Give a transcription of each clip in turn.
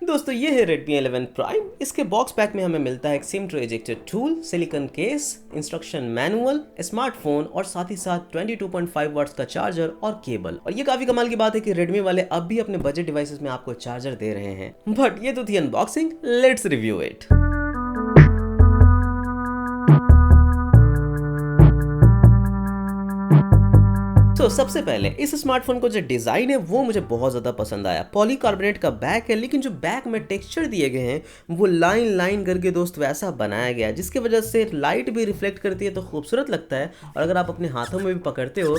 दोस्तों ये है Redmi 11 Prime। इसके बॉक्स पैक में हमें मिलता है एक SIM tray ejector tool, silicon case, instruction manual, smartphone और साथ ही साथ 22.5 वाट्स का चार्जर और केबल। और ये काफी कमाल की बात है कि Redmi वाले अब भी अपने बजट डिवाइसेस में आपको चार्जर दे रहे हैं। बट ये तो थी अनबॉक्सिंग, लेट्स रिव्यू इट। तो सबसे पहले इस स्मार्टफोन को जो डिजाइन है वो मुझे बहुत ज्यादा पसंद आया। पॉलीकार्बोनेट का बैक है, लेकिन जो बैक में टेक्सचर दिए गए हैं वो लाइन लाइन करके दोस्त वैसा बनाया गया है, जिसकी वजह से लाइट भी रिफ्लेक्ट करती है तो खूबसूरत लगता है। और अगर आप अपने हाथों में भी पकड़ते हो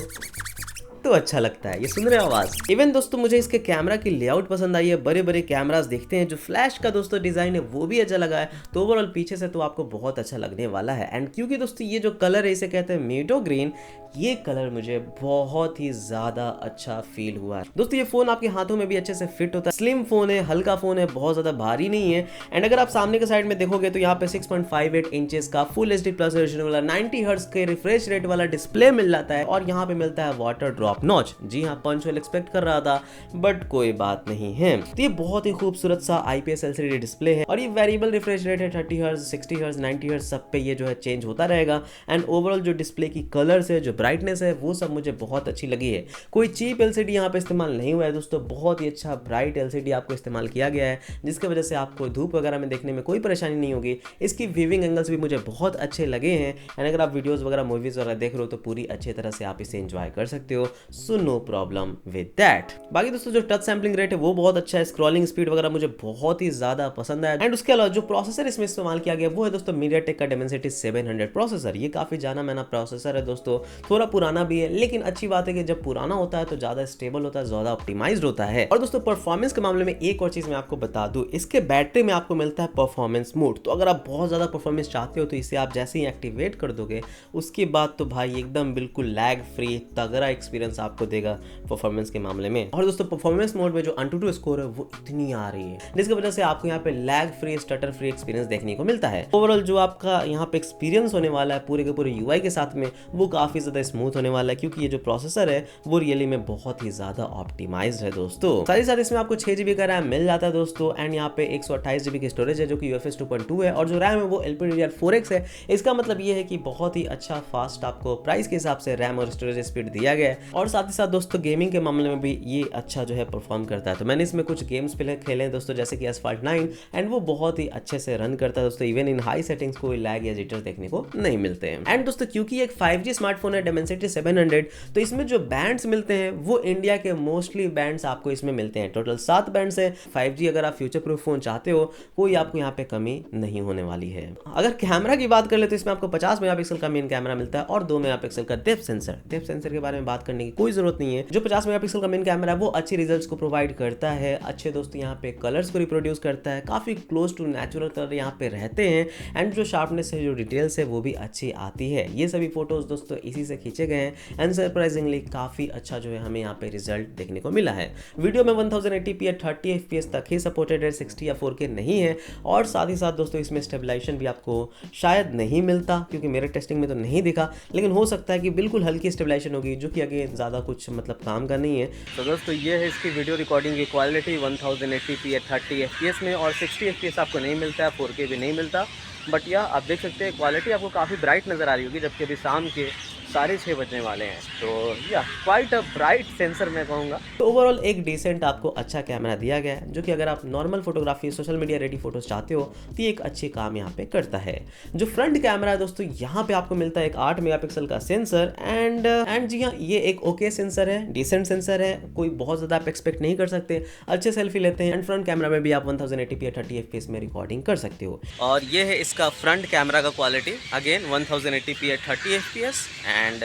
तो अच्छा लगता है। ये सुन रहे हो आवाज। इवन दोस्तों मुझे इसके कैमरा की लेआउट पसंद आई है। बड़े बड़े कैमरास देखते हैं, जो फ्लैश का दोस्तों डिजाइन है वो भी अच्छा लगा है। तो ओवरऑल पीछे से तो आपको बहुत अच्छा लगने वाला है। एंड क्योंकि दोस्तों ये जो कलर है इसे कहते हैं मीडो ग्रीन, ये कलर मुझे बहुत ही ज्यादा अच्छा फील हुआ है। दोस्तों ये फोन आपके हाथों में भी अच्छे से फिट होता है। स्लिम फोन है, हल्का फोन है, बहुत ज्यादा भारी नहीं है। एंड अगर आप सामने के साइड में देखोगे तो यहाँ पे 6.58 इंचेस का फुल एचडी प्लस रेजोल्यूशन वाला 90 हर्ट्ज के रिफ्रेश रेट वाला डिस्प्ले मिल जाता है। और यहाँ पे मिलता है वाटर ड्रॉप नॉच। जी हाँ, पंच होल एक्सपेक्ट कर रहा था बट कोई बात नहीं है। तो ये बहुत ही खूबसूरत सा IPS LCD डिस्प्ले है और ये वेरिएबल रिफ्रेश रेट है। 30 हर्ट्ज, 60 हर्ट्ज, 90 हर्ट्ज सब पे ये जो है चेंज होता रहेगा। एंड ओवरऑल जो डिस्प्ले की कलर्स है, जो ब्राइटनेस है, वो सब मुझे बहुत अच्छी लगी है। कोई चीप LCD यहाँ पे इस्तेमाल नहीं हुआ है दोस्तों। बहुत ही अच्छा ब्राइट LCD आपको इस्तेमाल किया गया है, जिसकी वजह से आपको धूप वगैरह में देखने में कोई परेशानी नहीं होगी। इसकी व्यूइंग एंगल्स भी मुझे बहुत अच्छे लगे हैं। एंड अगर आप वीडियोस वगैरह, मूवीज वगैरह देख रहे हो तो पूरी अच्छी तरह से आप इसे एंजॉय कर सकते हो। So no problem with that. बाकी दोस्तों जो टच सैम्पलिंग रेट है वो बहुत अच्छा है। स्क्रॉलिंग स्पीड वगैरह मुझे बहुत ही ज्यादा पसंद आया। एंड उसके अलावा जो प्रोसेसर इसमें इस्तेमाल किया गया वो है दोस्तों MediaTek का Dimensity 700 प्रोसेसर। ये काफी जाना माना प्रोसेसर है दोस्तों, थोड़ा पुराना भी है, लेकिन अच्छी बात है कि जब पुराना होता है तो ज्यादा स्टेबल होता है, ज्यादा ऑप्टिमाइज्ड होता है। और दोस्तों परफॉर्मेंस के मामले में एक और चीज मैं आपको बता दूं, इसके बैटरी में आपको मिलता है परफॉर्मेंस मोड। तो अगर आप बहुत ज्यादा परफॉर्मेंस चाहते हो तो इसे आप जैसे ही एक्टिवेट कर दोगे उसके बाद तो भाई एकदम बिल्कुल लैग फ्री तगड़ा एक्सपीरियंस आपको देगा परफॉर्मेंस के मामले में। और दोस्तों परफॉर्मेंस मोड में जो AnTuTu स्कोर है वो इतनी आ रही है, जिसकी वजह से आपको यहाँ पे lag free, stutter free experience देखने को मिलता है। ओवरऑल जो आपका यहाँ पे एक्सपीरियंस होने वाला है पूरे के पूरे UI के साथ में, वो काफी ज्यादा स्मूथ होने वाला है, क्योंकि ये जो प्रोसेसर है वो रियली में बहुत ही ज्यादा ऑप्टिमाइज्ड है दोस्तों। साथ ही साथ इसमें आपको 6GB का रैम मिल जाता है दोस्तों। एंड यहाँ पे 128GB की स्टोरेज है जो कि UFS 2.2 है। और जो रैम है वो LPDDR4X है। इसका मतलब ये है कि बहुत ही अच्छा फास्ट आपको प्राइस के हिसाब से रैम और स्टोरेज स्पीड दिया गया है। और साथ ही साथ दोस्तों गेमिंग के मामले में भी ये अच्छा जो है परफॉर्म करता है। तो मैंने इसमें कुछ गेम्स पहले खेले हैं दोस्तों, जैसे कि Asphalt 9, एंड वो बहुत ही अच्छे से रन करता है दोस्तों। इवन इन हाई सेटिंग्स कोई लैग या जिटर्स देखने को नहीं मिलते हैं। एंड दोस्तों क्योंकि एक 5G स्मार्टफोन है Dimensity 700, तो इसमें जो बैंड्स मिलते हैं वो इंडिया के मोस्टली बैंड्स आपको इसमें मिलते हैं। टोटल 7 बैंड्स है। 5G अगर आप फ्यूचर प्रूफ फोन चाहते हो कोई आपको यहाँ पे कमी नहीं होने वाली है। अगर कैमरा की बात कर ले तो इसमें आपको 50 मेगापिक्सल का मेन कैमरा मिलता है और 2 मेगापिक्सल का डेप्थ सेंसर। डेप्थ सेंसर के बारे में बात करने की कोई जरूरत नहीं है। जो 50 मेगापिक्सल का मेन कैमरा है वो अच्छी रिजल्ट्स को प्रोवाइड करता है, अच्छे दोस्तों यहाँ पे कलर्स को रिप्रोड्यूस करता है, काफी क्लोज टू नेचुरल कलर यहाँ पे रहते हैं। एंड जो शार्पनेस है, जो डिटेल्स है वो भी अच्छी आती है। ये सभी फोटोज दोस्तों इसी से खींचे गए हैं। एंड सरप्राइजिंगली काफी अच्छा जो है हमें यहाँ पे रिजल्ट देखने को मिला है। वीडियो में 1080p या 30 FPS तक ही सपोर्टेड है, 60 या 4K नहीं है। और साथ ही साथ दोस्तों इसमें स्टेबलाइजेशन भी आपको शायद नहीं मिलता, क्योंकि मेरे टेस्टिंग में तो नहीं दिखा, लेकिन हो सकता है कि बिल्कुल हल्की स्टेबलाइजेशन होगी, जो कि आगे ज़्यादा कुछ मतलब काम का नहीं है। तो दोस्तों ये है इसकी वीडियो रिकॉर्डिंग की क्वालिटी 1080p या 30 FPS में। और 60 FPS आपको नहीं मिलता है, 4K भी नहीं मिलता। बट यह आप देख सकते हैं क्वालिटी आपको काफ़ी ब्राइट नज़र आ रही होगी, जबकि अभी शाम के 6:30 बजने वाले हैं। तो या क्वाइट अ ब्राइट सेंसर मैं कहूँगा। तो ओवरऑल एक डिसेंट आपको अच्छा कैमरा दिया गया है, जो कि अगर आप normal photography, social media ready photos चाहते हो तो ये एक अच्छी काम यहाँ पे करता है। जो फ्रंट कैमरा है दोस्तों, यहाँ पे आपको मिलता है एक 8 मेगापिक्सल का सेंसर। एंड जी हाँ, ये एक ओके सेंसर है, डिसेंट सेंसर है, कोई बहुत ज़्यादा आप एक्सपेक्ट नहीं कर सकते। अच्छे सेल्फी लेते हैं। एंड फ्रंट कैमरा में भी आप 1080p या 30 FPS में रिकॉर्डिंग कर सकते हो। और ये है इसका फ्रंट कैमरा का क्वालिटी, अगेन 1080p या 30 FPS। एंड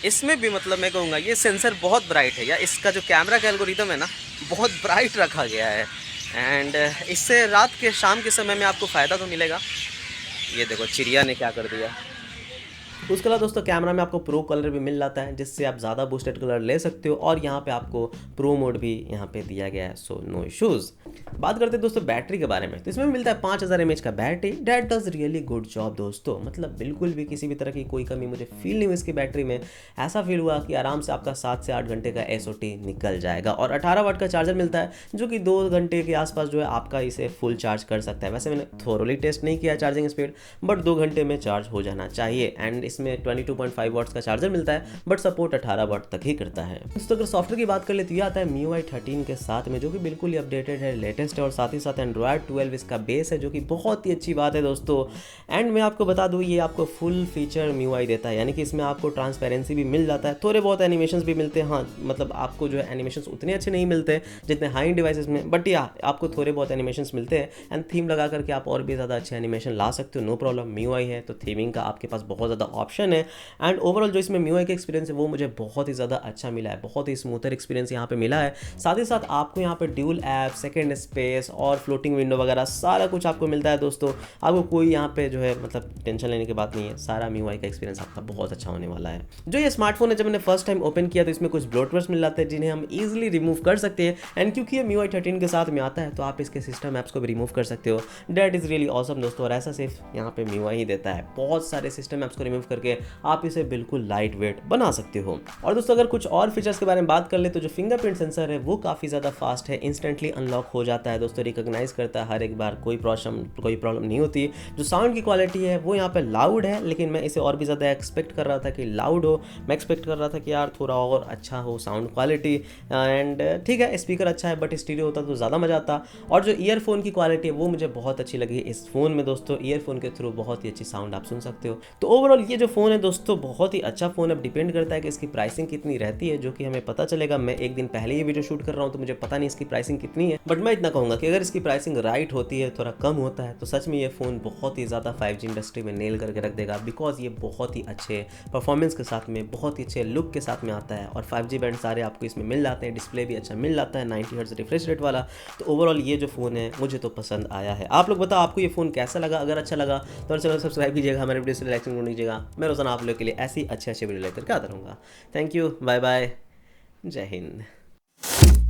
इसमें भी मतलब मैं कहूँगा ये सेंसर बहुत ब्राइट है, या इसका जो कैमरा का एल्गोरिदम है ना बहुत ब्राइट रखा गया है। एंड इससे रात के शाम के समय में आपको फ़ायदा तो मिलेगा। ये देखो चिड़िया ने क्या कर दिया। उसके अलावा दोस्तों कैमरा में आपको प्रो कलर भी मिल जाता है, जिससे आप ज़्यादा बूस्टेड कलर ले सकते हो, और यहाँ पे आपको प्रो मोड भी यहाँ पे दिया गया है, सो नो इशूज़। बात करते हैं दोस्तों बैटरी के बारे में, तो इसमें मिलता है 5000 mAh का battery. That does really good job दोस्तों, मतलब बिल्कुल भी किसी भी तरह की कोई कमी मुझे फील नहीं हुई इसकी बैटरी में। ऐसा फील हुआ कि आराम से आपका 7 से 8 घंटे का SOT निकल जाएगा। और 18 वाट का चार्जर मिलता है, जो कि 2 घंटे के आसपास जो है आपका इसे फुल चार्ज कर सकता है। वैसे मैंने थोरोली टेस्ट नहीं किया चार्जिंग स्पीड, बट 2 घंटे में चार्ज हो जाना चाहिए। एंड इसमें 22.5 वाट्स का चार्जर मिलता है, बट सपोर्ट 18 वाट तक ही करता है। दोस्तों अगर सॉफ्टवेयर की बात कर ले तो ये आता है MIUI 13 के साथ में, जो कि बिल्कुल ही अपडेटेड है, लेटेस्ट है, और साथ ही साथ एंड्रॉयड 12 इसका बेस है, जो कि बहुत ही अच्छी बात है दोस्तों। एंड मैं आपको बता दूं, ये आपको फुल फीचर MIUI देता है, यानी कि इसमें आपको ट्रांसपेरेंसी भी मिल जाता है, थोड़े बहुत एनिमेशंस भी मिलते हैं। हाँ मतलब आपको जो है एनिमेशंस उतने अच्छे नहीं मिलते जितने हाई एंड डिवाइसेस में, बट या आपको थोड़े बहुत एनिमेशंस मिलते हैं। एंड थीम लगा करके आप और भी ज़्यादा अच्छे एनिमेशन ला सकते हो, नो प्रॉब्लम। MIUI है तो थीमिंग का आपके पास बहुत ज़्यादा ऑप्शन है। एंड ओवरऑल जो इसमें MIUI का एक्सपीरियंस है वो मुझे बहुत ही ज़्यादा अच्छा मिला है, बहुत ही स्मूथर एक्सपीरियंस यहाँ पे मिला है। साथ ही साथ आपको यहाँ पे ड्यूल ऐप, सेकंड स्पेस और फ्लोटिंग विंडो वगैरह सारा कुछ आपको मिलता है दोस्तों। आपको कोई यहाँ पे जो है मतलब टेंशन लेने की बात नहीं है, सारा MIUI का एक्सपीरियंस आपका बहुत अच्छा होने वाला है। जो ये स्मार्टफोन है, जब मैंने फर्स्ट टाइम ओपन किया तो इसमें कुछ ब्लोटवेयर्स मिल जाते हैं जिन्हें हम ईजिली रिमूव कर सकते हैं। एंड क्योंकि ये MIUI 13 के साथ में आता है तो आप इसके सिस्टम ऐप्स को भी रिमूव कर सकते हो। डैट इज़ रियली ऑसम दोस्तों, और ऐसा सिर्फ यहाँ पे MIUI ही देता है। बहुत सारे सिस्टम ऐप्स को रिमूव करके आप इसे बिल्कुल लाइट वेट बना सकते हो। और दोस्तों अगर कुछ और फीचर्स के बारे में बात कर ले तो जो फिंगरप्रिंट सेंसर है वो काफ़ी ज़्यादा फास्ट है, इंस्टेंटली अनलॉक हो जाता है दोस्तों, रिकॉग्नाइज करता है हर एक बार, कोई प्रॉब्लम नहीं होती। जो साउंड की क्वालिटी है वो यहाँ पे लाउड है, लेकिन मैं इसे और भी ज़्यादा एक्सपेक्ट कर रहा था कि लाउड हो। मैं एक्सपेक्ट कर रहा था कि यार थोड़ा और अच्छा हो साउंड क्वालिटी। एंड ठीक है, स्पीकर अच्छा है, बट स्टीरियो होता तो ज़्यादा मज़ा आता। और जो ईयरफोन की क्वालिटी है वो मुझे बहुत अच्छी लगी इस फ़ोन में दोस्तों। ईयरफोन के थ्रू बहुत ही अच्छी साउंड आप सुन सकते हो। तो ओवरऑल ये जो फ़ोन है दोस्तों बहुत ही अच्छा फ़ोन है। अब डिपेंड करता है कि इसकी प्राइसिंग कितनी रहती है, जो कि हमें पता चलेगा। मैं एक दिन पहले ये वीडियो शूट कर रहा हूँ तो मुझे पता नहीं इसकी प्राइसिंग कितनी है, बट मैं इतना कहूँगा कि अगर इसकी प्राइसिंग राइट होती है, थोड़ा कम होता है, तो सच में ये फ़ोन बहुत ही ज़्यादा 5G इंडस्ट्री में नेल करके रख देगा। बिकॉज ये बहुत ही अच्छे परफॉर्मेंस के साथ में, बहुत ही अच्छे लुक के साथ में आता है, और 5G बैंड सारे आपको इसमें मिल जाते हैं। डिस्प्ले भी अच्छा मिल जाता है, 90 हर्ट्ज रिफ्रेश रेट वाला। तो ओवरऑल ये जो फ़ोन है मुझे तो पसंद आया है। आप लोग बताओ आपको ये फ़ोन कैसा लगा? अगर अच्छा लगा तो चैनल सब्सक्राइब कीजिएगा, हमारे वीडियो से लाइक कर दीजिएगा। मैं रोजाना आप लोग के लिए ऐसी अच्छे वीडियो लेकर के आता रहूँगा। थैंक यू, बाय बाय, जय हिंद।